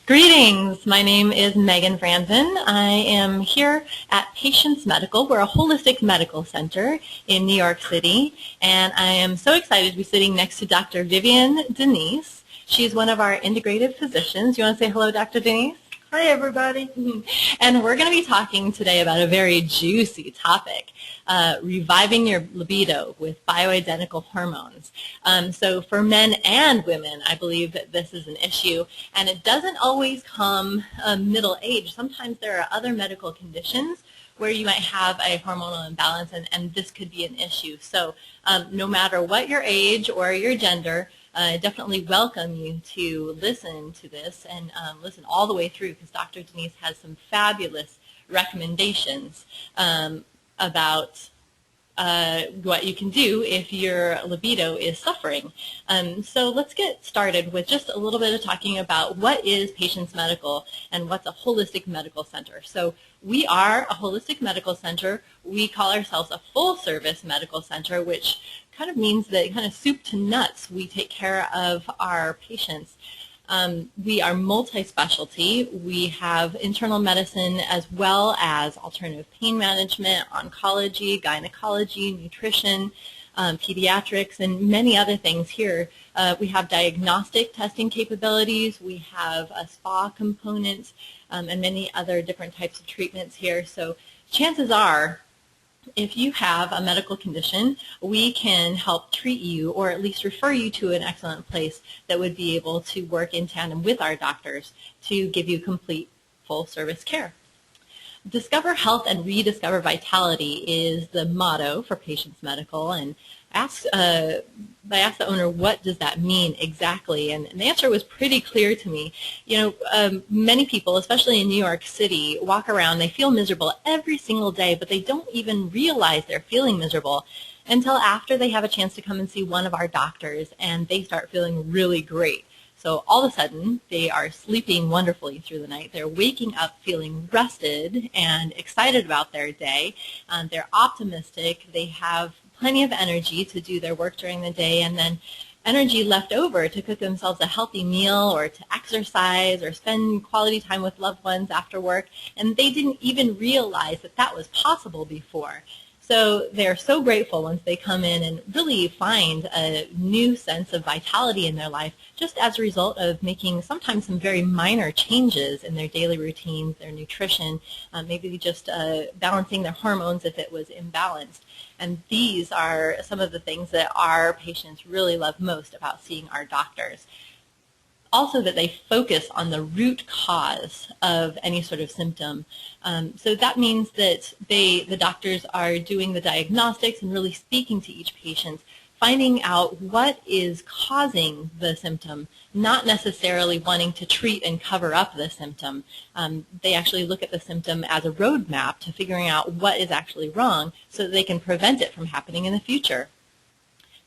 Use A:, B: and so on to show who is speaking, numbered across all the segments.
A: Greetings. My name is Megan Franzen. I am here at Patients Medical. We're a holistic medical center in New York City, and I am so excited to be sitting next to Dr. Vivian DeNise. She's one of our integrative physicians. You want to say hello, Dr. DeNise?
B: Hi, everybody.
A: And we're going to be talking today about a very juicy topic, reviving your libido with bioidentical hormones. So for men and women, I believe that this is an issue, and it doesn't always come middle age. Sometimes there are other medical conditions where you might have a hormonal imbalance, and this could be an issue. So no matter what your age or your gender, I definitely welcome you to listen to this and listen all the way through, because Dr. DeNise has some fabulous recommendations about what you can do if your libido is suffering. So let's get started with just a little bit of talking about what is Patients Medical and what's a holistic medical center. So we are a holistic medical center. We call ourselves a full-service medical center, which kind of means that kind of soup to nuts we take care of our patients. We are multi-specialty. We have internal medicine as well as alternative pain management, oncology, gynecology, nutrition, pediatrics, and many other things here. We have diagnostic testing capabilities. We have a spa component and many other different types of treatments here. So chances are, if you have a medical condition, we can help treat you or at least refer you to an excellent place that would be able to work in tandem with our doctors to give you complete full-service care. Discover health and rediscover vitality is the motto for Patients Medical, and I asked the owner, what does that mean exactly? And the answer was pretty clear to me. You know, many people, especially in New York City, walk around, they feel miserable every single day, but they don't even realize they're feeling miserable until after they have a chance to come and see one of our doctors and they start feeling really great. So all of a sudden, they are sleeping wonderfully through the night. They're waking up feeling rested and excited about their day. They're optimistic. They have plenty of energy to do their work during the day, and then energy left over to cook themselves a healthy meal or to exercise or spend quality time with loved ones after work. And they didn't even realize that that was possible before. So they're so grateful once they come in and really find a new sense of vitality in their life just as a result of making sometimes some very minor changes in their daily routines, their nutrition, maybe just balancing their hormones if it was imbalanced. And these are some of the things that our patients really love most about seeing our doctors. Also, that they focus on the root cause of any sort of symptom. So that means that the doctors are doing the diagnostics and really speaking to each patient, finding out what is causing the symptom, not necessarily wanting to treat and cover up the symptom. They actually look at the symptom as a roadmap to figuring out what is actually wrong so that they can prevent it from happening in the future.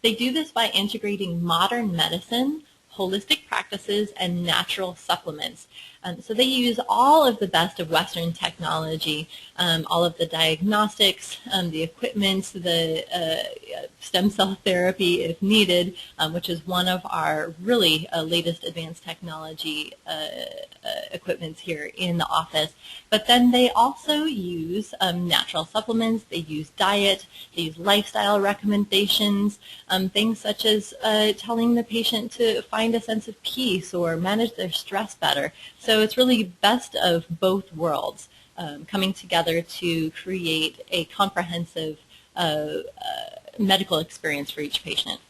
A: They do this by integrating modern medicine, holistic practices, and natural supplements. So they use all of the best of Western technology, all of the diagnostics, the equipment, the stem cell therapy if needed, which is one of our really latest advanced technology equipments here in the office. But then they also use natural supplements, they use diet, they use lifestyle recommendations, things such as telling the patient to find a sense of peace or manage their stress better. So it's really best of both worlds coming together to create a comprehensive medical experience for each patient.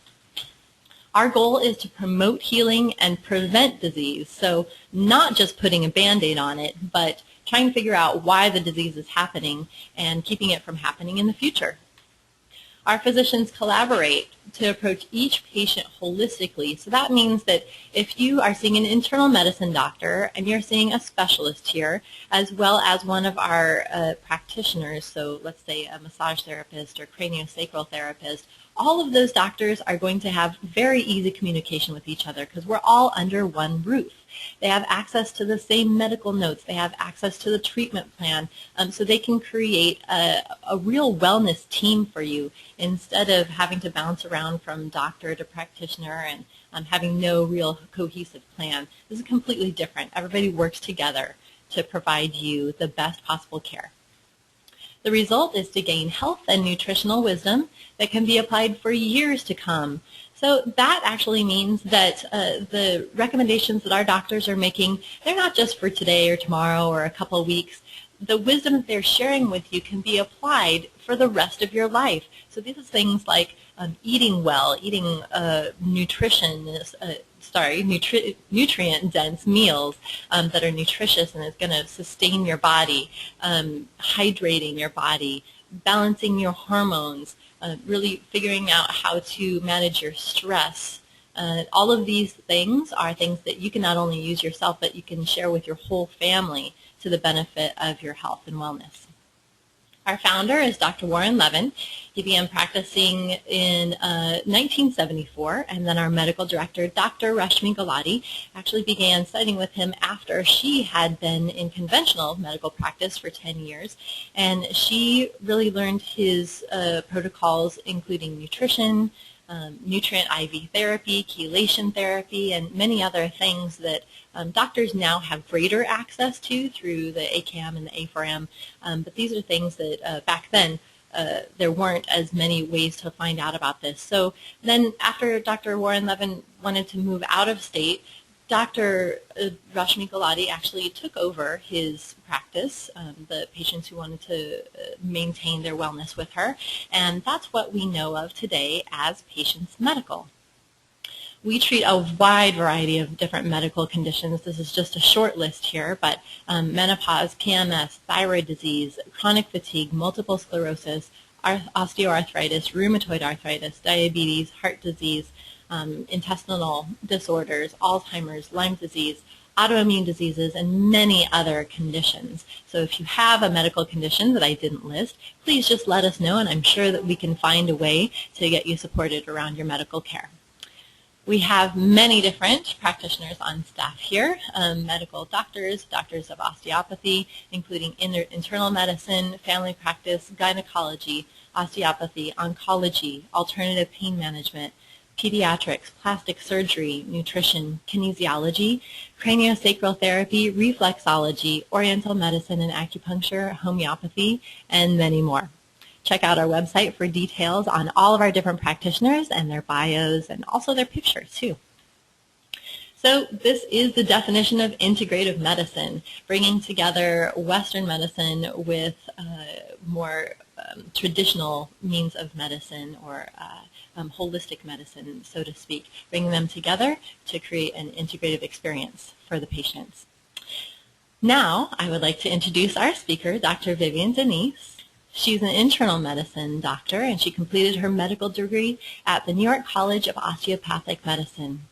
A: Our goal is to promote healing and prevent disease, so not just putting a Band-Aid on it, but trying to figure out why the disease is happening and keeping it from happening in the future. Our physicians collaborate to approach each patient holistically. So that means that if you are seeing an internal medicine doctor and you're seeing a specialist here, as well as one of our practitioners, so let's say a massage therapist or craniosacral therapist, all of those doctors are going to have very easy communication with each other because we're all under one roof. They have access to the same medical notes. They have access to the treatment plan, so they can create a real wellness team for you instead of having to bounce around from doctor to practitioner and having no real cohesive plan. This is completely different. Everybody works together to provide you the best possible care. The result is to gain health and nutritional wisdom that can be applied for years to come. So that actually means that the recommendations that our doctors are making, they're not just for today or tomorrow or a couple of weeks. The wisdom that they're sharing with you can be applied for the rest of your life. So these are things like eating well, eating nutrient-dense meals that are nutritious and is going to sustain your body, hydrating your body, balancing your hormones, really figuring out how to manage your stress. All of these things are things that you can not only use yourself, but you can share with your whole family to the benefit of your health and wellness. Our founder is Dr. Warren Levin. He began practicing in 1974, and then our medical director, Dr. Rashmi Galati, actually began studying with him after she had been in conventional medical practice for 10 years. And she really learned his protocols, including nutrition, nutrient IV therapy, chelation therapy, and many other things that doctors now have greater access to through the ACAM and the A4M. But these are things that back then there weren't as many ways to find out about this. So then after Dr. Warren Levin wanted to move out of state, Dr. Rashmi Galati actually took over his practice, the patients who wanted to maintain their wellness with her, and that's what we know of today as Patients Medical. We treat a wide variety of different medical conditions. This is just a short list here, but menopause, PMS, thyroid disease, chronic fatigue, multiple sclerosis, osteoarthritis, rheumatoid arthritis, diabetes, heart disease, intestinal disorders, Alzheimer's, Lyme disease, autoimmune diseases, and many other conditions. So if you have a medical condition that I didn't list, please just let us know, and I'm sure that we can find a way to get you supported around your medical care. We have many different practitioners on staff here, medical doctors, doctors of osteopathy, including internal medicine, family practice, gynecology, osteopathy, oncology, alternative pain management, pediatrics, plastic surgery, nutrition, kinesiology, craniosacral therapy, reflexology, oriental medicine and acupuncture, homeopathy, and many more. Check out our website for details on all of our different practitioners and their bios and also their pictures too. So this is the definition of integrative medicine, bringing together Western medicine with more traditional means of medicine or holistic medicine, so to speak, bringing them together to create an integrative experience for the patients. Now, I would like to introduce our speaker, Dr. Vivian DeNise. She's an internal medicine doctor, and she completed her medical degree at the New York College of Osteopathic Medicine.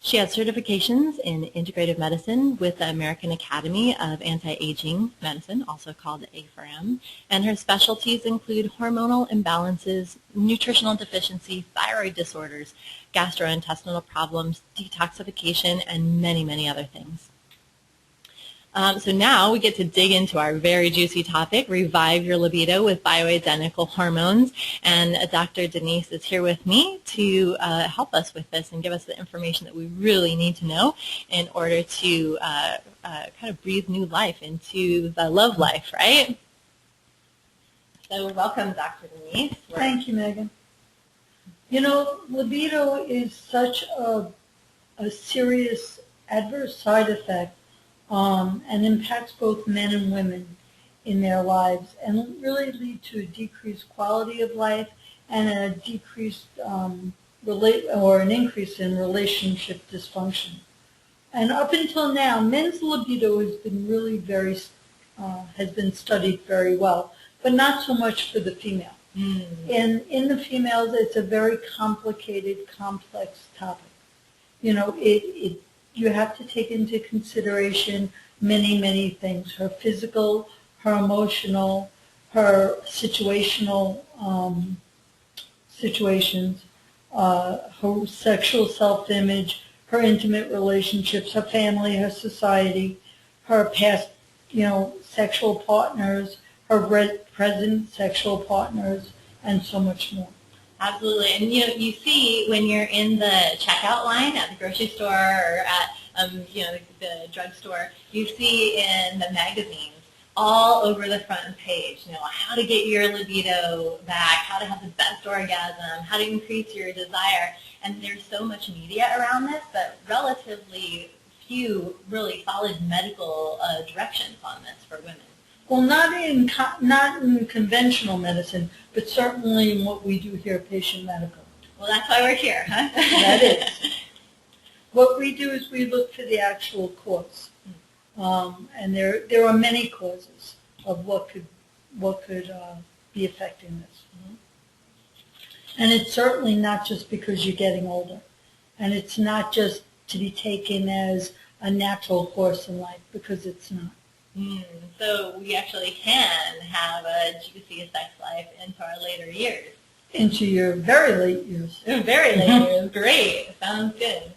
A: She has certifications in integrative medicine with the American Academy of Anti-Aging Medicine, also called A4M, and her specialties include hormonal imbalances, nutritional deficiency, thyroid disorders, gastrointestinal problems, detoxification, and many, many other things. So now we get to dig into our very juicy topic, Revive Your Libido with Bioidentical Hormones. And Dr. DeNise is here with me to help us with this and give us the information that we really need to know in order to kind of breathe new life into the love life, right? So welcome, Dr. DeNise.
B: Thank you, Megan. You know, libido is such a serious adverse side effect and impacts both men and women in their lives and really lead to a decreased quality of life and a decreased an increase in relationship dysfunction. And up until now, men's libido has been really has been studied very well, but not so much for the female. And in the females, it's a very complicated, complex topic. You know, you have to take into consideration many, many things: her physical, her emotional, her situational situations, her sexual self-image, her intimate relationships, her family, her society, her past, sexual partners, her present sexual partners, and so much more.
A: Absolutely. And you see when you're in the checkout line at the grocery store or at the drugstore, you see in the magazines all over the front page, how to get your libido back, how to have the best orgasm, how to increase your desire. And there's so much media around this, but relatively few really solid medical directions on this for women.
B: Well, not in conventional medicine, but certainly in what we do here at Patient Medical.
A: Well, that's why we're here, huh?
B: That is. What we do is we look for the actual cause. And there are many causes of what could be affecting this.
A: Mm-hmm.
B: And it's certainly not just because you're getting older. And it's not just to be taken as a natural course in life, because it's not.
A: So we actually can have a juicy sex life into our later years.
B: Into your very late years.
A: Very late years. Great. Sounds good.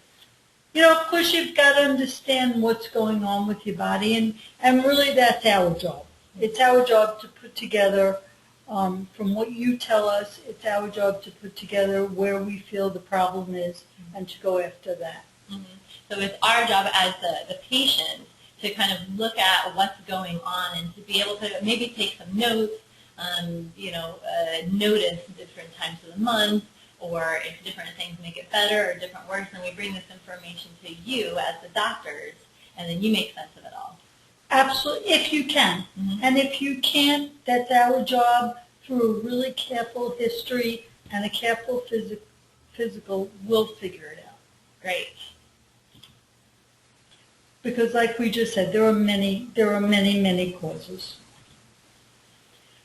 B: Of course, you've got to understand what's going on with your body, and really that's our job. It's our job to put together, from what you tell us, it's our job to put together where we feel the problem is and to go after that.
A: Mm-hmm. So it's our job as the patient to kind of look at what's going on and to be able to maybe take some notes, notice different times of the month, or if different things make it better or different worse, and we bring this information to you as the doctors, and then you make sense of it all.
B: Absolutely, if you can. Mm-hmm. And if you can't, that's our job through a really careful history and a careful physical, we'll figure it out.
A: Great.
B: Because like we just said, there are many causes.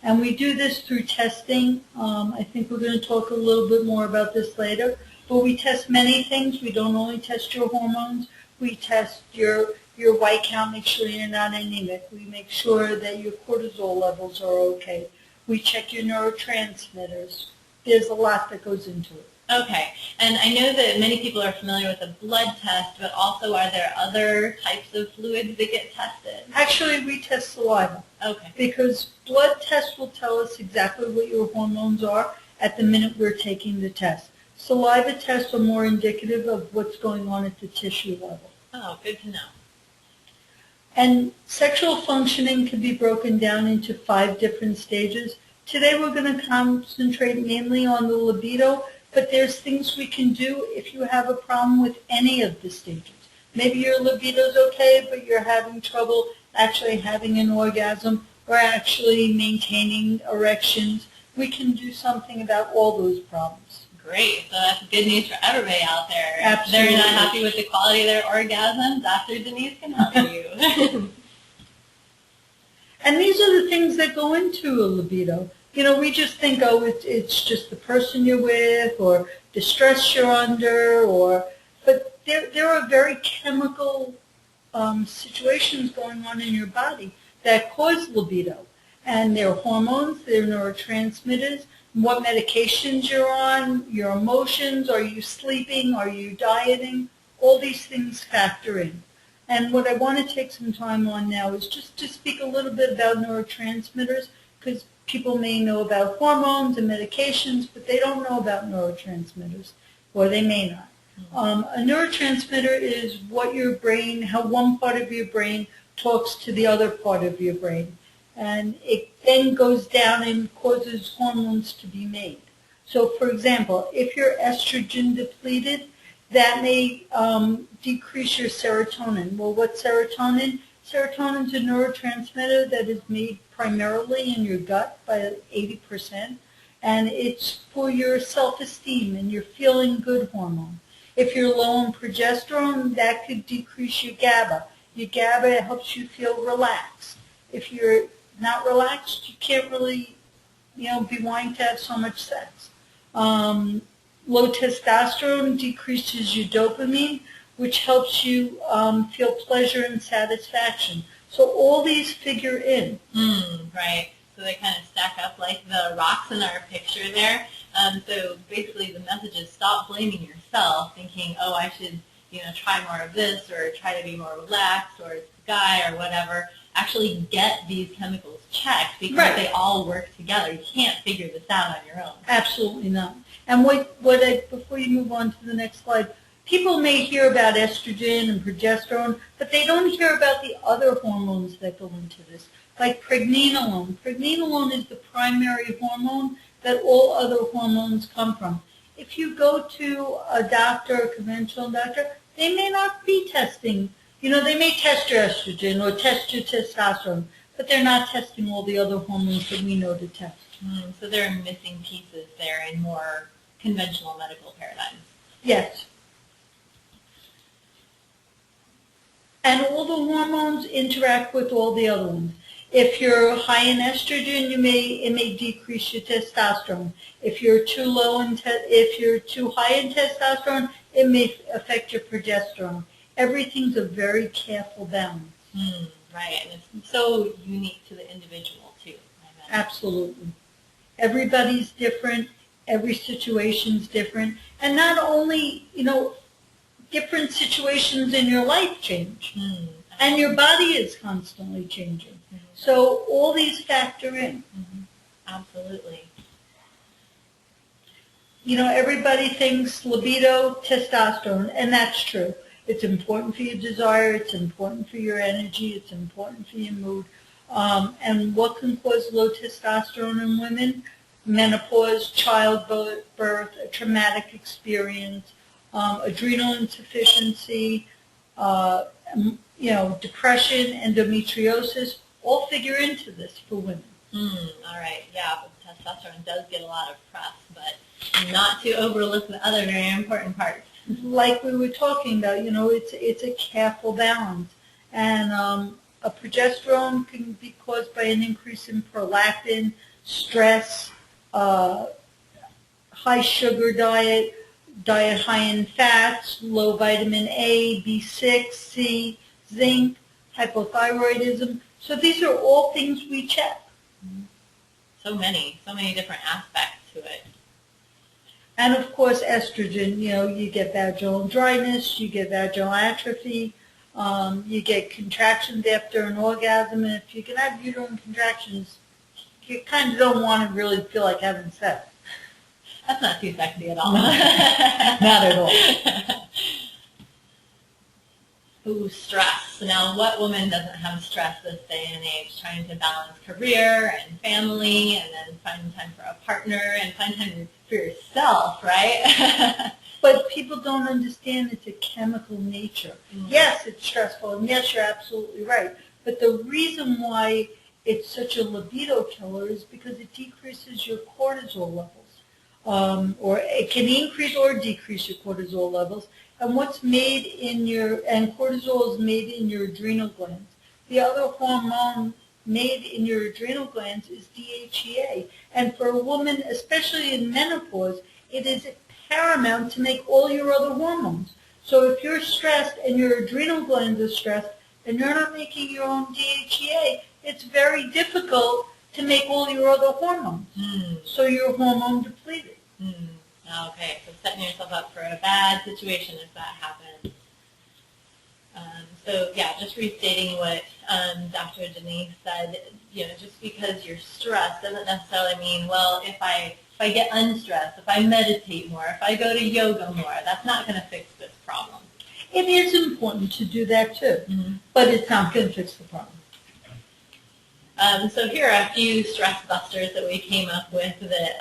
B: And we do this through testing. I think we're going to talk a little bit more about this later. But we test many things. We don't only test your hormones. We test your white count, make sure you're not anemic. We make sure that your cortisol levels are okay. We check your neurotransmitters. There's a lot that goes into it.
A: Okay. And I know that many people are familiar with a blood test, but also are there other types of fluids that get tested?
B: Actually, we test saliva.
A: Okay.
B: Because blood tests will tell us exactly what your hormones are at the minute we're taking the test. Saliva tests are more indicative of what's going on at the tissue level.
A: Oh, good to know.
B: And sexual functioning can be broken down into 5 different stages. Today we're going to concentrate mainly on the libido, but there's things we can do if you have a problem with any of the stages. Maybe your libido's okay, but you're having trouble actually having an orgasm or actually maintaining erections. We can do something about all those problems.
A: Great. So that's good news for everybody out there.
B: Absolutely.
A: If they're not happy with the quality of their orgasm, Dr. DeNise can help you.
B: And these are the things that go into a libido. We just think, it's just the person you're with or the stress you're under, but there are very chemical situations going on in your body that cause libido. And there are hormones, there are neurotransmitters, what medications you're on, your emotions, are you sleeping, are you dieting, all these things factor in. And what I want to take some time on now is just to speak a little bit about neurotransmitters, because people may know about hormones and medications, but they don't know about neurotransmitters, or they may not. A neurotransmitter is what your brain, how one part of your brain talks to the other part of your brain. And it then goes down and causes hormones to be made. So, for example, if you're estrogen depleted, that may decrease your serotonin. Well, what's serotonin? Serotonin is a neurotransmitter that is made primarily in your gut by 80%, and it's for your self-esteem and your feeling good hormone. If you're low in progesterone, that could decrease your GABA. Your GABA helps you feel relaxed. If you're not relaxed, you can't really, be wanting to have so much sex. Low testosterone decreases your dopamine, which helps you feel pleasure and satisfaction. So all these figure in.
A: Right. So they kind of stack up like the rocks in our picture there. So basically the message is stop blaming yourself, thinking, oh, I should, try more of this or try to be more relaxed or it's the guy or whatever. Actually get these chemicals checked because they all work together. You can't figure this out on your own.
B: Absolutely not. And before you move on to the next slide, people may hear about estrogen and progesterone, but they don't hear about the other hormones that go into this, like pregnenolone. Pregnenolone is the primary hormone that all other hormones come from. If you go to a doctor, a conventional doctor, they may not be testing. They may test your estrogen or test your testosterone, but they're not testing all the other hormones that we know to test.
A: So there are missing pieces there in more conventional medical paradigms.
B: Yes. And all the hormones interact with all the other ones. If you're high in estrogen, it may decrease your testosterone. If you're too high in testosterone, it may affect your progesterone. Everything's a very careful balance.
A: Right, and it's so unique to the individual too.
B: Absolutely. Everybody's different. Every situation's different. And not only, different situations in your life change. And your body is constantly changing. So all these factor in.
A: Absolutely.
B: Everybody thinks libido, testosterone, and that's true. It's important for your desire. It's important for your energy. It's important for your mood. And what can cause low testosterone in women? Menopause, childbirth, a traumatic experience, adrenal insufficiency, depression, endometriosis, all figure into this for women.
A: All right, yeah, but testosterone does get a lot of press, but not to overlook the other very important parts.
B: Like we were talking about, it's a careful balance. And a progesterone can be caused by an increase in prolactin, stress, high sugar diet high in fats, low vitamin A, B6, C, zinc, hypothyroidism. So these are all things we check.
A: So many different aspects to it.
B: And of course, estrogen, you get vaginal dryness, you get vaginal atrophy, you get contractions after an orgasm, and if you can have uterine contractions, you kind of don't want to really feel like having sex.
A: That's not too sexy at all.
B: Not at all.
A: Ooh, stress. Now, what woman doesn't have stress this day and age, trying to balance career and family, and then find time for a partner, and find time for yourself, right?
B: But people don't understand it's a chemical nature. Yes, it's stressful, and yes, you're absolutely right. But the reason why it's such a libido killer is because it decreases your cortisol levels. Or it can increase or decrease your cortisol levels. And cortisol is made in your adrenal glands. The other hormone made in your adrenal glands is DHEA. And for a woman, especially in menopause, it is paramount to make all your other hormones. So if you're stressed and your adrenal glands are stressed and you're not making your own DHEA, it's very difficult to make all your other hormones. So you're hormone depleted.
A: Okay, so setting yourself up for a bad situation if that happens. So yeah, just restating what Dr. DeNise said, just because you're stressed doesn't necessarily mean, well, if I get unstressed, if I meditate more, if I go to yoga more, that's not going to fix this problem.
B: It is important to do that too, but it's not going to fix the problem.
A: So here are a few stress busters that we came up with that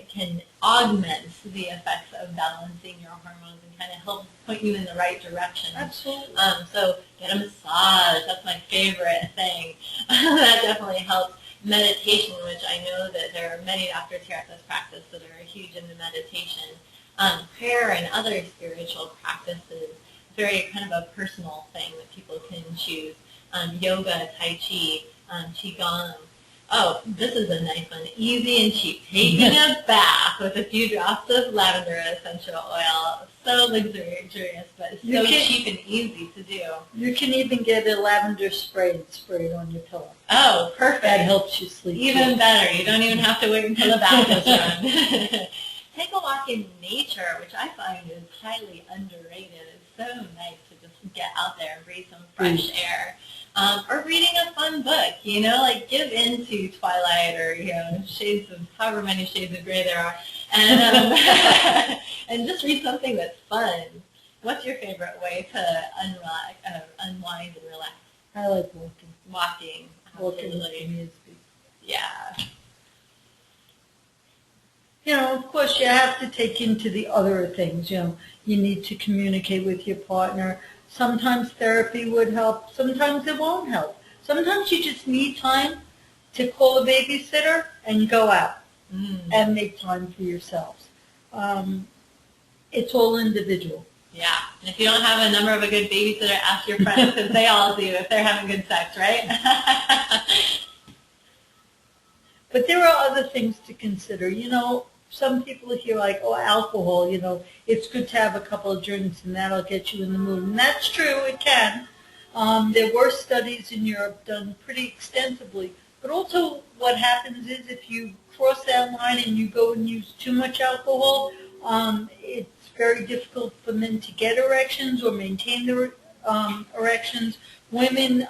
A: can augment the effects of balancing your hormones and kind of help point you in the right direction.
B: Absolutely.
A: So get a massage. That's my favorite thing. That definitely helps. Meditation, which I know that there are many doctors here at this practice that are huge into meditation. Prayer and other spiritual practices, very kind of a personal thing that people can choose. Yoga, Tai Chi, Qigong, Oh, this is a nice one. Easy and cheap. Taking a bath with a few drops of lavender essential oil. So luxurious, but so cheap and easy to do.
B: You can even get a lavender spray and spray it on your pillow.
A: Oh, perfect.
B: That helps you sleep.
A: Even better. You don't even have to wait until the bath is done. Take a walk in nature, which I find is highly underrated. It's so nice to just get out there and breathe some fresh air. Or reading a fun book, like give into Twilight or, shades of, however many shades of gray there are, and, and just read something that's fun. What's your favorite way to unwind and relax?
B: I like walking.
A: Walking. Absolutely. Yeah.
B: Of course, you have to take into the other things. You need to communicate with your partner. Sometimes therapy would help. Sometimes it won't help. Sometimes you just need time to call a babysitter and go out and make time for yourselves. It's all individual.
A: Yeah. And if you don't have a number of a good babysitter, ask your friends because they all do if they're having good sex, right?
B: But there are other things to consider. Some people hear like, oh, alcohol, it's good to have a couple of drinks and that'll get you in the mood. And that's true, it can. There were studies in Europe done pretty extensively. But also what happens is if you cross that line and you go and use too much alcohol, it's very difficult for men to get erections or maintain their erections. Women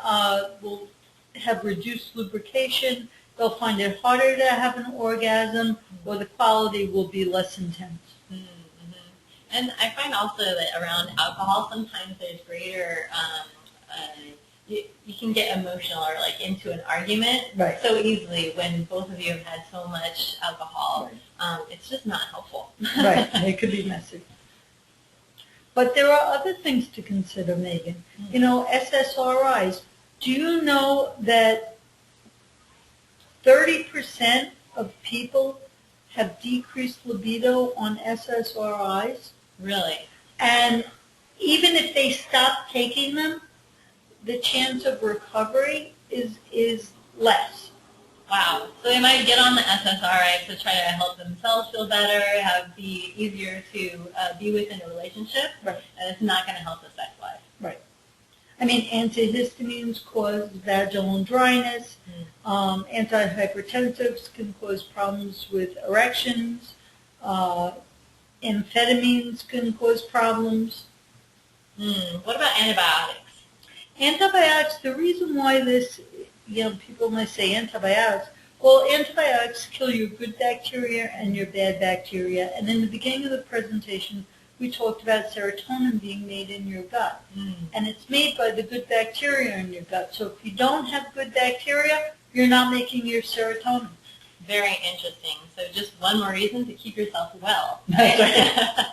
B: will have reduced lubrication. They'll find it harder to have an orgasm, or the quality will be less intense.
A: Mm-hmm. And I find also that around alcohol, sometimes there's greater, you can get emotional or like into an argument so easily when both of you have had so much alcohol. It's just not helpful.
B: Right, it could be messy. But there are other things to consider, Megan. SSRIs. Do you know that 30% of people have decreased libido on SSRIs?
A: Really?
B: And even if they stop taking them, the chance of recovery is less.
A: Wow. So they might get on the SSRIs to try to help themselves feel better, be easier to be within a relationship, and it's not going to help the sex life.
B: Right. I mean, antihistamines cause vaginal dryness. Antihypertensives can cause problems with erections. Amphetamines can cause problems.
A: What about antibiotics?
B: Antibiotics, the reason why this, people might say antibiotics, well, antibiotics kill your good bacteria and your bad bacteria. And in the beginning of the presentation, we talked about serotonin being made in your gut. And it's made by the good bacteria in your gut. So if you don't have good bacteria, you're not making your serotonin.
A: Very interesting. So just one more reason to keep yourself well.
B: That's right.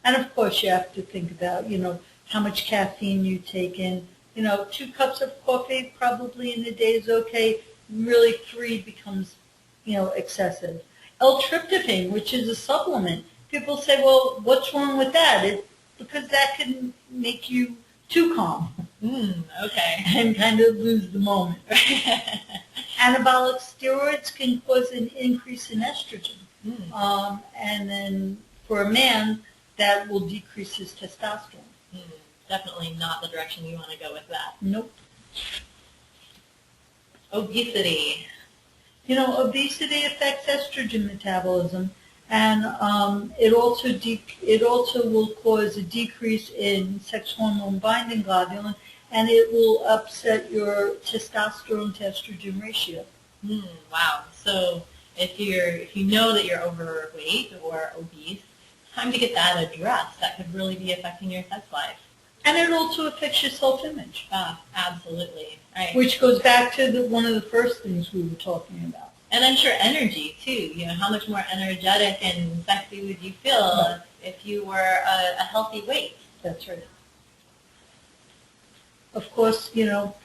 B: And of course you have to think about, how much caffeine you take in. 2 cups of coffee probably in a day is okay. Really 3 becomes, excessive. L-tryptophan, which is a supplement. People say, well, what's wrong with that? It's because that can make you too calm.
A: Okay.
B: And kind of lose the moment. Anabolic steroids can cause an increase in estrogen. And then for a man, that will decrease his testosterone.
A: Definitely not the direction you want to go with that.
B: Nope.
A: Obesity.
B: Obesity affects estrogen metabolism. And it also will cause a decrease in sex hormone binding globulin, and it will upset your testosterone to estrogen ratio.
A: Wow. So if you know that you're overweight or obese, it's time to get that addressed. That could really be affecting your sex life.
B: And it also affects your self-image.
A: Absolutely. Right.
B: Which goes back to one of the first things we were talking about.
A: And I'm sure energy, too. How much more energetic and sexy would you feel if you were a healthy weight?
B: That's right. Of course,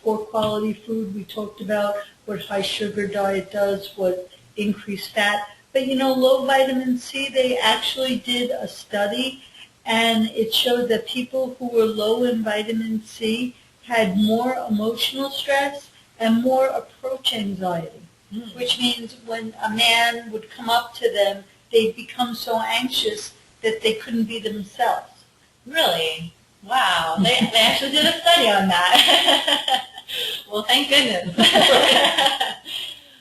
B: poor quality food. We talked about what high sugar diet does, what increased fat. But, low vitamin C, they actually did a study, and it showed that people who were low in vitamin C had more emotional stress and more approach anxiety, which means when a man would come up to them, they'd become so anxious that they couldn't be themselves.
A: Really? Wow. They actually did a study on that. Well, thank goodness.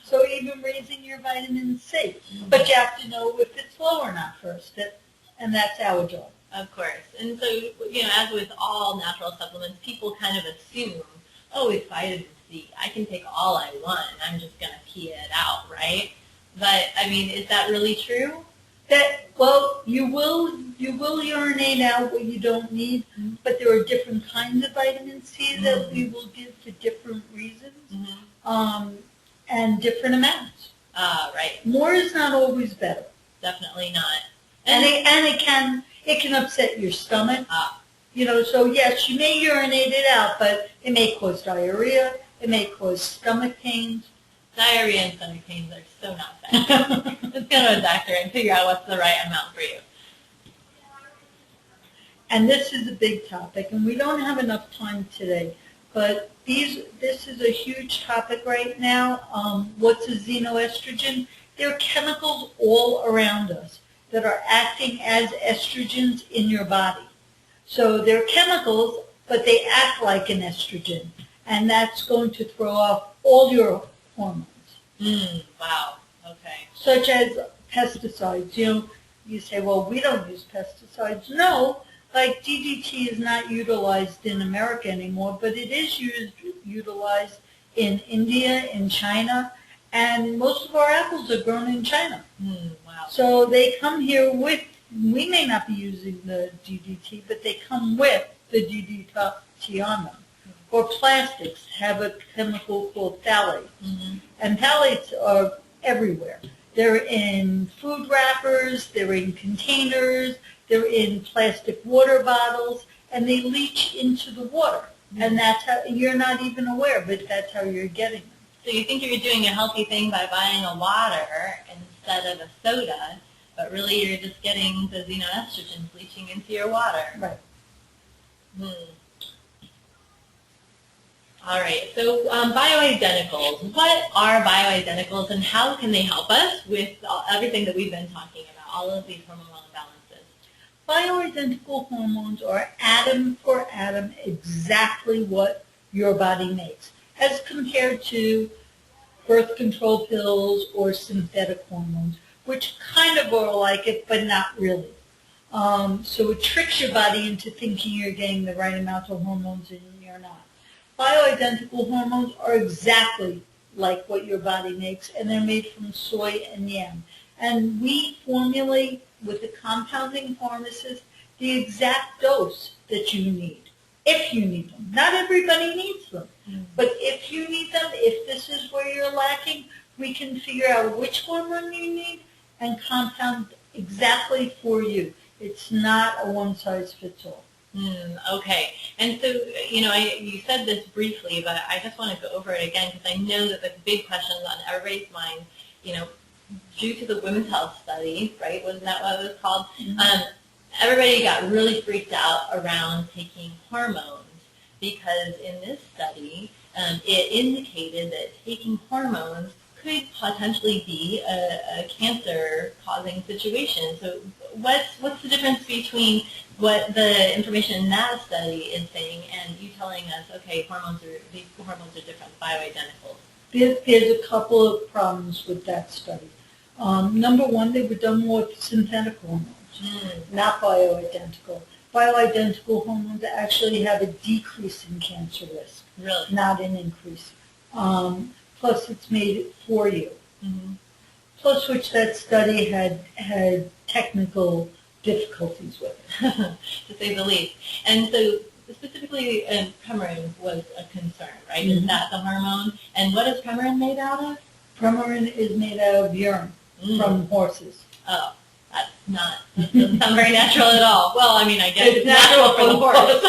B: So even raising your vitamin C. But you have to know if it's low or not first, and that's our job.
A: Of course. And so, as with all natural supplements, people kind of assume, oh, it's vitamin C. I can take all I want, and I'm just going to pee it out, right? But, I mean, is that really true?
B: Well, you will urinate out what you don't need, but there are different kinds of vitamin C that we will give for different reasons, and different amounts.
A: Right.
B: More is not always better.
A: Definitely not.
B: And it can upset your stomach. So yes, you may urinate it out, but it may cause diarrhea. It may cause stomach pains.
A: Diarrhea and stomach pains are so not bad. Let's go to a doctor and figure out what's the right amount for you.
B: And this is a big topic, and we don't have enough time today. But this is a huge topic right now. What's a xenoestrogen? There are chemicals all around us that are acting as estrogens in your body. So they're chemicals, but they act like an estrogen, and that's going to throw off all your hormones.
A: Wow. Okay.
B: Such as pesticides. You say, well, we don't use pesticides. No, like DDT is not utilized in America anymore, but it is utilized in India, in China, and most of our apples are grown in China.
A: Wow.
B: So they come here with, we may not be using the DDT, but they come with the DDT on them. Or plastics have a chemical called phthalates. And phthalates are everywhere. They're in food wrappers, they're in containers, they're in plastic water bottles, and they leach into the water. And that's how, you're not even aware, but that's how you're getting them.
A: So you think you're doing a healthy thing by buying a water instead of a soda, but really you're just getting the xenoestrogens leaching into your water.
B: Right.
A: All right, so bioidenticals. What are bioidenticals and how can they help us with everything that we've been talking about, all of these hormonal imbalances?
B: Bioidentical hormones are atom for atom exactly what your body makes, as compared to birth control pills or synthetic hormones, which kind of are like it, but not really. So it tricks your body into thinking you're getting the right amount of hormones and you're not. Bioidentical hormones are exactly like what your body makes, and they're made from soy and yam. And we formulate with the compounding pharmacist the exact dose that you need, if you need them. Not everybody needs them, but if you need them, if this is where you're lacking, we can figure out which hormone you need and compound exactly for you. It's not a one-size-fits-all.
A: Okay. And so, you said this briefly, but I just want to go over it again because I know that the big question on everybody's mind, due to the Women's Health Study, right? Wasn't that what it was called? Everybody got really freaked out around taking hormones because in this study, it indicated that taking hormones could potentially be a cancer-causing situation. So what's the difference between what the information in that study is saying and you telling us, okay, these hormones are different, bioidenticals?
B: There's a couple of problems with that study. Number one, they were done with synthetic hormones, not bioidentical. Bioidentical hormones actually have a decrease in cancer risk,
A: Really?
B: not an increase. Plus, it's made for you. Plus, which that study had technical difficulties with it.
A: To say the least. And so specifically Premarin was a concern, right? Is that the hormone? And what is Premarin made out of?
B: Premarin is made out of urine from horses.
A: Oh, that doesn't sound very natural at all. Well, I mean, I guess it's natural for the horse.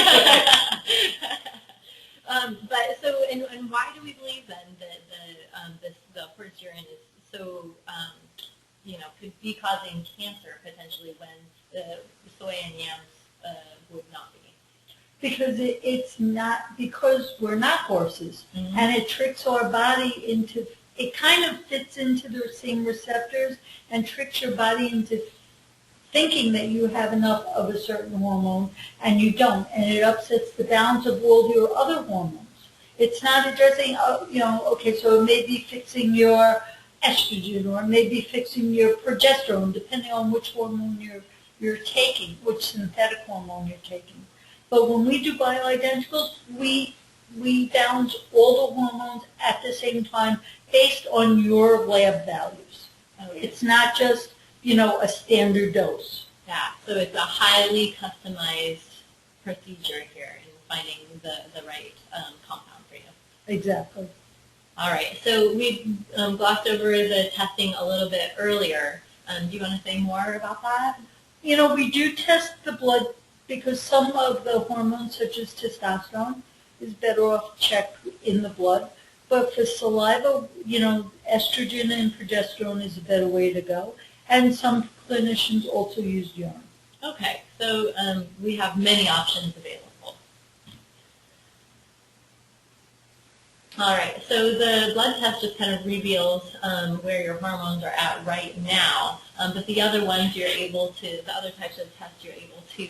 A: But so, and why do we believe then that the horse urine is so, could be causing cancer potentially when the soy and yams would not be?
B: because it's not, because we're not horses,
A: Mm-hmm.
B: and it tricks our body into, it kind of fits into the same receptors and tricks your body into thinking that you have enough of a certain hormone and you don't, and it upsets the balance of all your other hormones. It's not addressing, okay, so it may be fixing your estrogen, or it may be fixing your progesterone, depending on which hormone you're taking, which synthetic hormone you're taking. But when we do bioidenticals, we balance all the hormones at the same time based on your lab values.
A: Okay.
B: It's not just, a standard dose.
A: Yeah, so it's a highly customized procedure here in finding the right compound for you.
B: Exactly.
A: All right, so we glossed over the testing a little bit earlier. Do you want to say more about that?
B: We do test the blood because some of the hormones, such as testosterone, is better off checked in the blood. But for saliva, estrogen and progesterone is a better way to go. And some clinicians also use urine.
A: Okay, so we have many options available. All right, so the blood test just kind of reveals where your hormones are at right now, but the other ones the other types of tests you're able to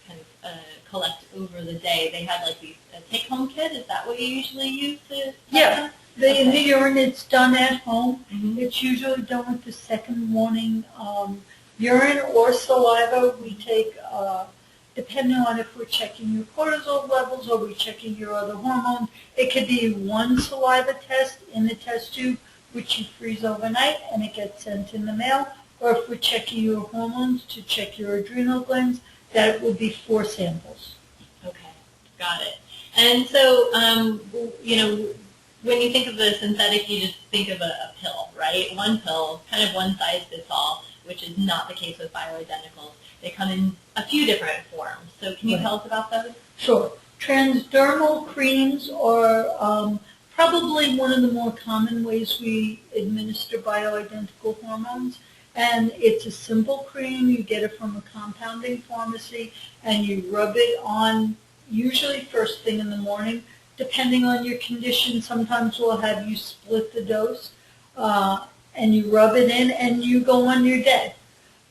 A: kind of collect over the day. They have like these take-home kit. Is that what you usually use to?
B: Yeah. In the urine, it's done at home.
A: Mm-hmm.
B: It's usually done with the second morning urine or saliva. We take, depending on if we're checking your cortisol levels or we're checking your other hormones, it could be one saliva test in the test tube, which you freeze overnight and it gets sent in the mail. Or if we're checking your hormones to check your adrenal glands, that would be 4 samples.
A: Okay, got it. And so, when you think of the synthetic, you just think of a pill, right? One pill, kind of one size fits all, which is not the case with bioidenticals. They come in a few different forms. So can you tell us about those?
B: Sure. Transdermal creams are probably one of the more common ways we administer bioidentical hormones. And it's a simple cream. You get it from a compounding pharmacy, and you rub it on usually first thing in the morning. Depending on your condition, sometimes we'll have you split the dose, and you rub it in, and you go on your day.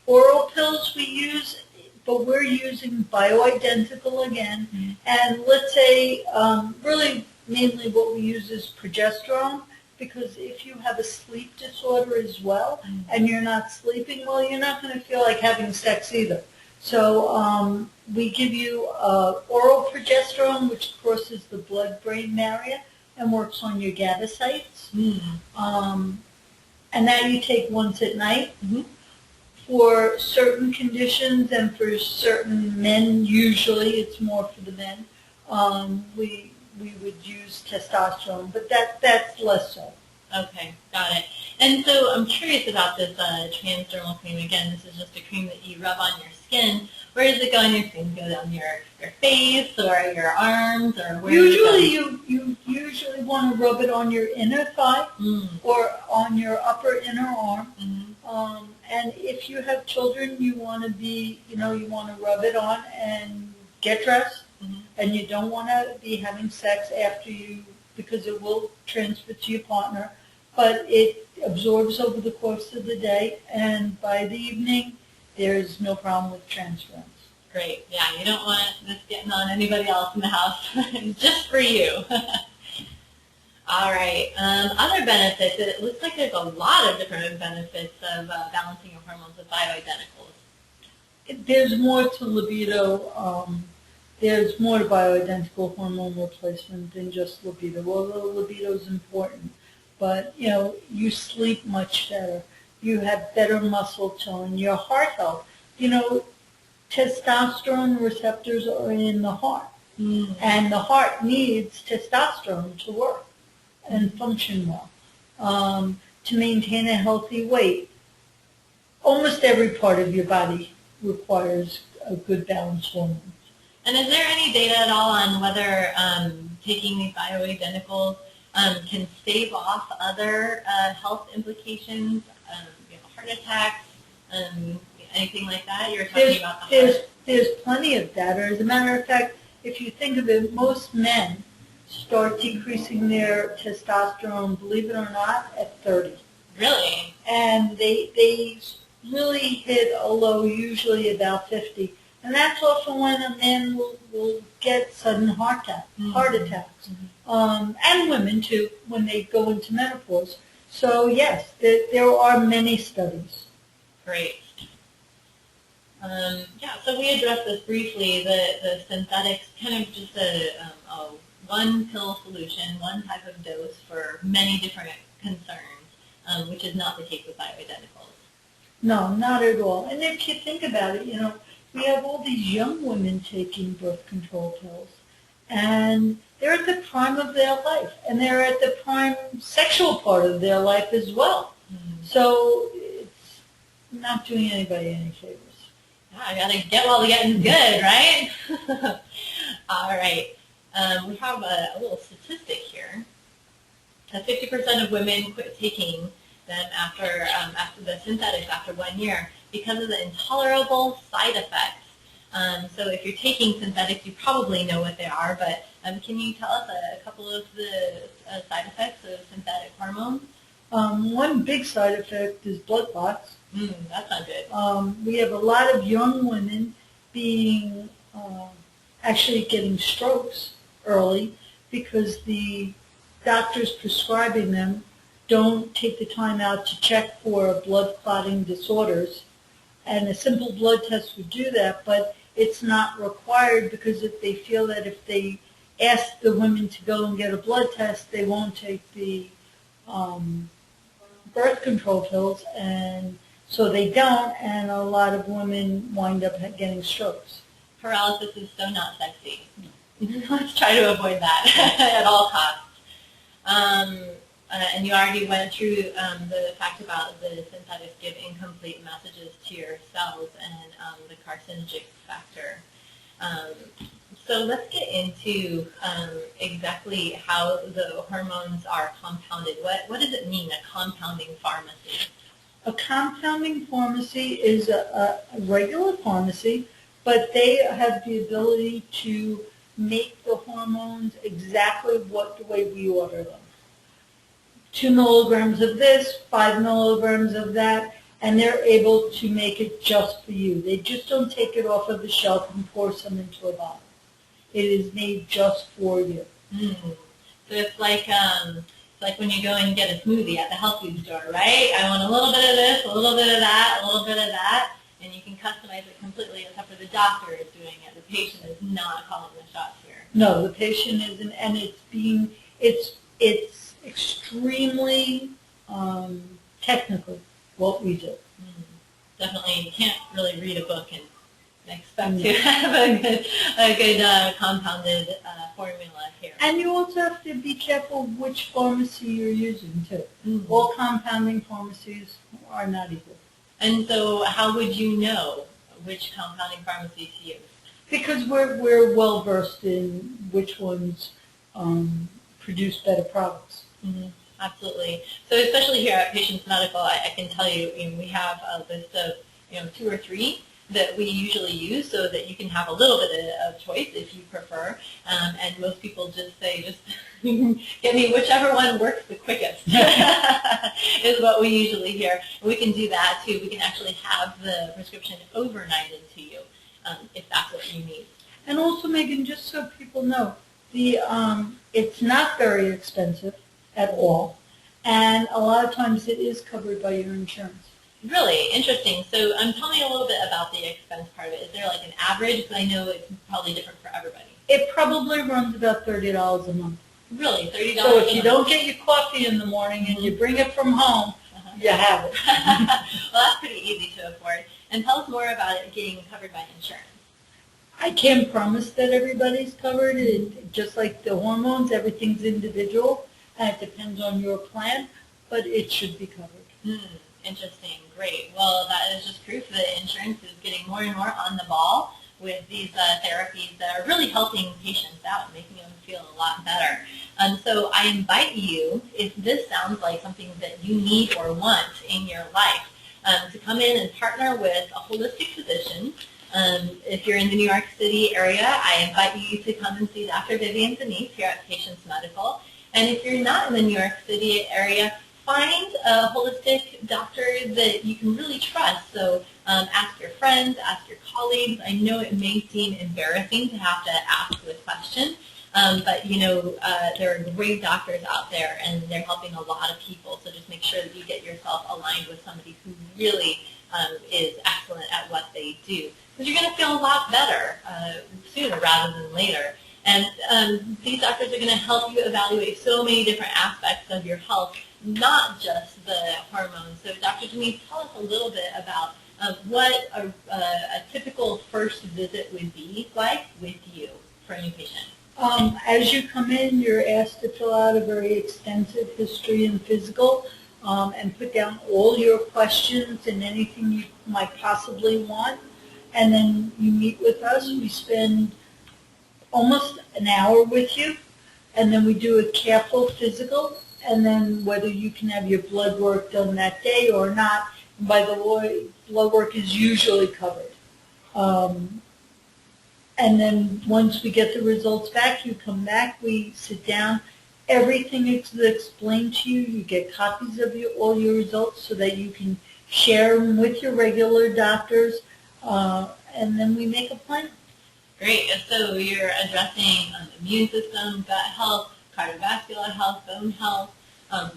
B: Oral pills we use, but we're using bioidentical again. Mm-hmm. And let's say, really, mainly what we use is progesterone, because if you have a sleep disorder as well, and you're not sleeping well, you're not going to feel like having sex either. So we give you oral progesterone, which crosses the blood-brain barrier and works on your gadacites. And that you take once at night. Mm-hmm. For certain conditions and for certain men, usually it's more for the men, we would use testosterone, but that's less so.
A: Okay, got it. And so I'm curious about this transdermal cream. Again, this is just a cream that you rub on your skin. Where does it go on your skin? Go down your face or your arms, or where?
B: Usually, you usually want to rub it on your inner thigh or on your upper inner arm. Mm-hmm. And if you have children, you want to rub it on and get dressed. Mm-hmm. And you don't want to be having sex after because it will transfer to your partner. But it absorbs over the course of the day, and by the evening, there's no problem with transference.
A: Great. Yeah, you don't want this getting on anybody else in the house. It's just for you. All right. Other benefits. It looks like there's a lot of different benefits of balancing your hormones with bioidenticals.
B: There's more to libido. There's more to bioidentical hormone replacement than just libido. Although libido is important, but you sleep much better. You have better muscle tone. Your heart health. Testosterone receptors are in the heart, and the heart needs testosterone to work and function well, to maintain a healthy weight. Almost every part of your body requires a good balanced hormone.
A: And is there any data at all on whether taking these bioidenticals can stave off other health implications, heart attacks, anything like that? You were talking about the heart.
B: There's plenty of data. As a matter of fact, if you think of it, most men start decreasing their testosterone, believe it or not, at 30.
A: Really?
B: And they really hit a low usually about 50. And that's often when a man will get sudden heart attacks. And women too, when they go into menopause. So yes, there are many studies.
A: Great. Yeah, so we addressed this briefly, the synthetics, kind of just a one pill solution, one type of dose for many different concerns, which is not the case with bioidenticals.
B: No, not at all. And if you think about it, we have all these young women taking birth control pills, and they're at the prime of their life, and they're at the prime sexual part of their life as well. So it's not doing anybody any favors.
A: I gotta get while the getting's good, right? All right. We have a little statistic here. That 50% of women quit taking them after the synthetics after 1 year because of the intolerable side effects. So if you're taking synthetics, you probably know what they are, but can you tell us a couple of the side effects of synthetic hormones?
B: One big side effect is blood clots.
A: That's not good.
B: We have a lot of young women being actually getting strokes early because the doctors prescribing them don't take the time out to check for blood clotting disorders. And a simple blood test would do that, but it's not required because if they feel that if they ask the women to go and get a blood test, they won't take the birth control pills, and so they don't, and a lot of women wind up getting strokes.
A: Paralysis is so not sexy. Let's try to avoid that at all costs. And you already went through the fact about the synthetics give incomplete messages to your cells and the carcinogenic factor. So let's get into exactly how the hormones are compounded. What does it mean, a compounding pharmacy?
B: A compounding pharmacy is a regular pharmacy, but they have the ability to make the hormones exactly the way we order them. 2 milligrams of this, 5 milligrams of that, and they're able to make it just for you. They just don't take it off of the shelf and pour some into a bottle. It is made just for you.
A: So it's like when you go and get a smoothie at the health food store, right? I want a little bit of this, a little bit of that, a little bit of that, and you can customize it completely except for the doctor is doing it. The patient is not calling the shots here.
B: No, the patient isn't, and it's extremely technical what we do.
A: Definitely, you can't really read a book and expect to have a good compounded formula here.
B: And you also have to be careful which pharmacy you're using too. All compounding pharmacies are not equal.
A: And so how would you know which compounding pharmacy to use?
B: Because we're well versed in which ones produce better products.
A: Absolutely. So especially here at Patients Medical, I can tell you, we have a list of 2 or 3 that we usually use so that you can have a little bit of choice if you prefer. And most people just say, just get me whichever one works the quickest is what we usually hear. And we can do that too. We can actually have the prescription overnighted to you if that's what you need.
B: And also, Megan, just so people know, it's not very expensive at all. And a lot of times it is covered by your insurance.
A: Really interesting. So tell me a little bit about the expense part of it. Is there like an average? Because I know it's probably different for everybody.
B: It probably runs about $30 a month.
A: Really, $30
B: So if you don't get your coffee in the morning and you bring it from home, you have it.
A: Well, that's pretty easy to afford. And tell us more about it getting covered by insurance.
B: I can't promise that everybody's covered. Just like the hormones, everything's individual, and it depends on your plan, but it should be covered.
A: Interesting. Great. Well, that is just proof that insurance is getting more and more on the ball with these therapies that are really helping patients out, making them feel a lot better. So I invite you, if this sounds like something that you need or want in your life, to come in and partner with a holistic physician If you're in the New York City area, I invite you to come and see Dr. Vivian DeNise here at Patients Medical. And if you're not in the New York City area, find a holistic doctor that you can really trust. So ask your friends, ask your colleagues. I know it may seem embarrassing to have to ask this question, but you know, there are great doctors out there and they're helping a lot of people. So just make sure that you get yourself aligned with somebody who really is excellent at what they do. Because you're going to feel a lot better sooner rather than later. And these doctors are going to help you evaluate so many different aspects of your health, not just the hormones. So Dr. DeNise, tell us a little bit about what a typical first visit would be like with you for a new patient.
B: As you come in, you're asked to fill out a very extensive history and physical and put down all your questions and anything you might possibly want. And then you meet with us. We spend almost an hour with you, and then we do a careful physical, and then whether you can have your blood work done that day or not. And by the way, blood work is usually covered. And then once we get the results back, you come back, we sit down. Everything is explained to you. You get copies of all your results so that you can share them with your regular doctors, and then we make a plan.
A: Great. So you're addressing immune system, gut health, cardiovascular health, bone health,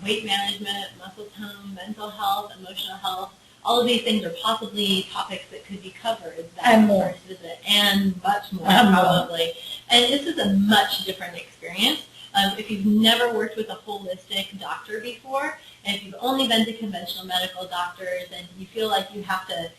A: weight management, muscle tone, mental health, emotional health. All of these things are possibly topics that could be covered that first visit, and much more probably. And this is a much different experience. If you've never worked with a holistic doctor before, and if you've only been to conventional medical doctors, and you feel like you have to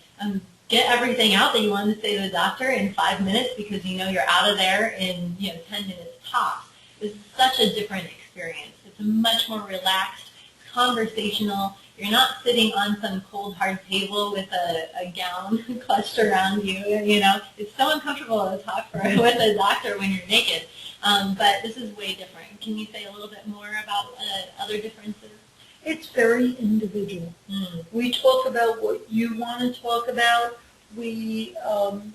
A: get everything out that you wanted to say to the doctor in 5 minutes because you know you're out of there in 10 minutes tops, this is such a different experience. It's much more relaxed, conversational. You're not sitting on some cold, hard table with a gown clutched around you. You know, it's so uncomfortable to talk with a doctor when you're naked. But this is way different. Can you say a little bit more about other differences?
B: It's very individual. We talk about what you want to talk about. We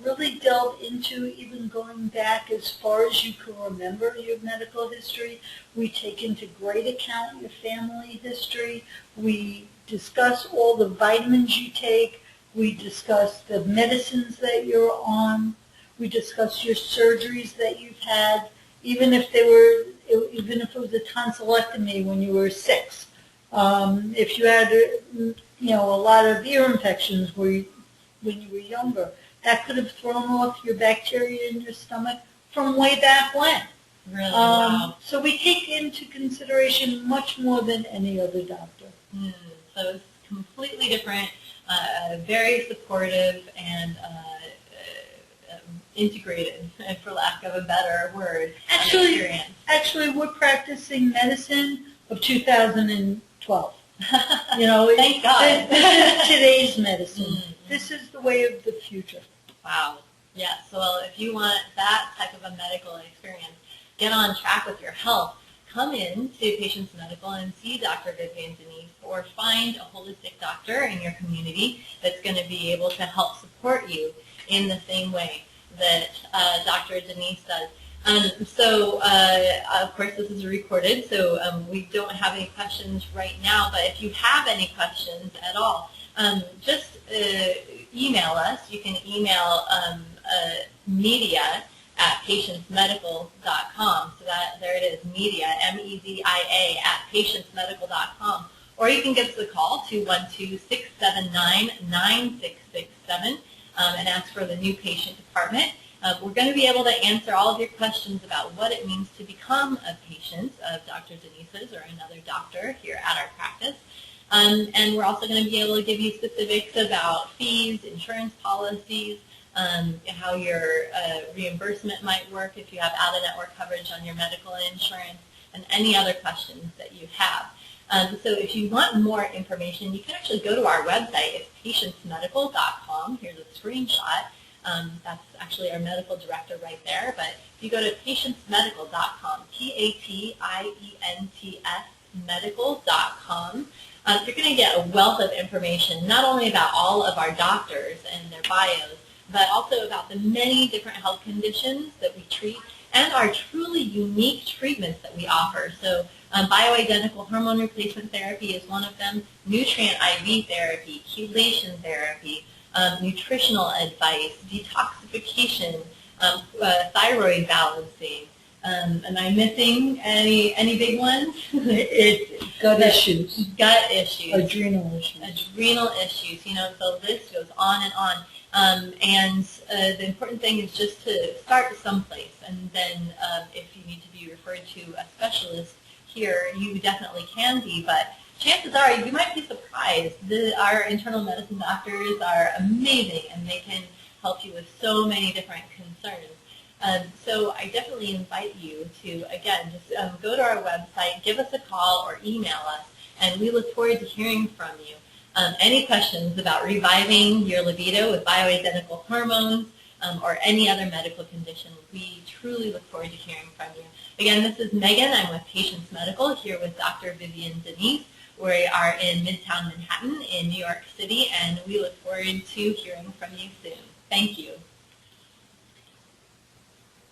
B: really delve into even going back as far as you can remember your medical history. We take into great account your family history. We discuss all the vitamins you take. We discuss the medicines that you're on. We discuss your surgeries that you've had, even if it was a tonsillectomy when you were 6. If you had a lot of ear infections when you were younger, that could have thrown off your bacteria in your stomach from way back when.
A: Really? Wow.
B: So we take into consideration much more than any other doctor.
A: So it's completely different, very supportive, and integrated, for lack of a better word, experience.
B: Actually, we're practicing medicine of 2012.
A: Thank God.
B: This is today's medicine. This is the way of the future.
A: Wow. Yeah. So if you want that type of a medical experience, get on track with your health. Come in to Patients Medical and see Dr. Vivian DeNise, or find a holistic doctor in your community that's going to be able to help support you in the same way that Dr. DeNise does. So, of course, this is recorded, so we don't have any questions right now, but if you have any questions at all, just email us. You can email media@patientsmedical.com. So there it is, media, MEDIA, @patientsmedical.com. Or you can give us a call, 212-679-9667, and ask for the new patient department. We're going to be able to answer all of your questions about what it means to become a patient of Dr. DeNise's or another doctor here at our practice. And we're also going to be able to give you specifics about fees, insurance policies, how your reimbursement might work if you have out-of-network coverage on your medical insurance, and any other questions that you have. So if you want more information, you can actually go to our website. It's patientsmedical.com. Here's a screenshot. That's actually our medical director right there. But if you go to patientsmedical.com, PATIENTS medical.com, you're going to get a wealth of information, not only about all of our doctors and their bios, but also about the many different health conditions that we treat and our truly unique treatments that we offer. So bioidentical hormone replacement therapy is one of them, nutrient IV therapy, chelation therapy, nutritional advice, detoxification, thyroid balancing. Am I missing any big ones?
B: Gut issues.
A: Gut issues.
B: Adrenal issues.
A: Adrenal issues. You know, the list goes on and on. And the important thing is just to start someplace, and then if you need to be referred to a specialist here, you definitely can be. But chances are you might be surprised. Our internal medicine doctors are amazing, and they can help you with so many different concerns. So I definitely invite you to, again, just go to our website, give us a call, or email us, and we look forward to hearing from you. Any questions about reviving your libido with bioidentical hormones or any other medical condition, we truly look forward to hearing from you. Again, this is Megan. I'm with Patients Medical here with Dr. Vivian DeNise. We are in Midtown Manhattan in New York City, and we look forward to hearing from you soon. Thank you.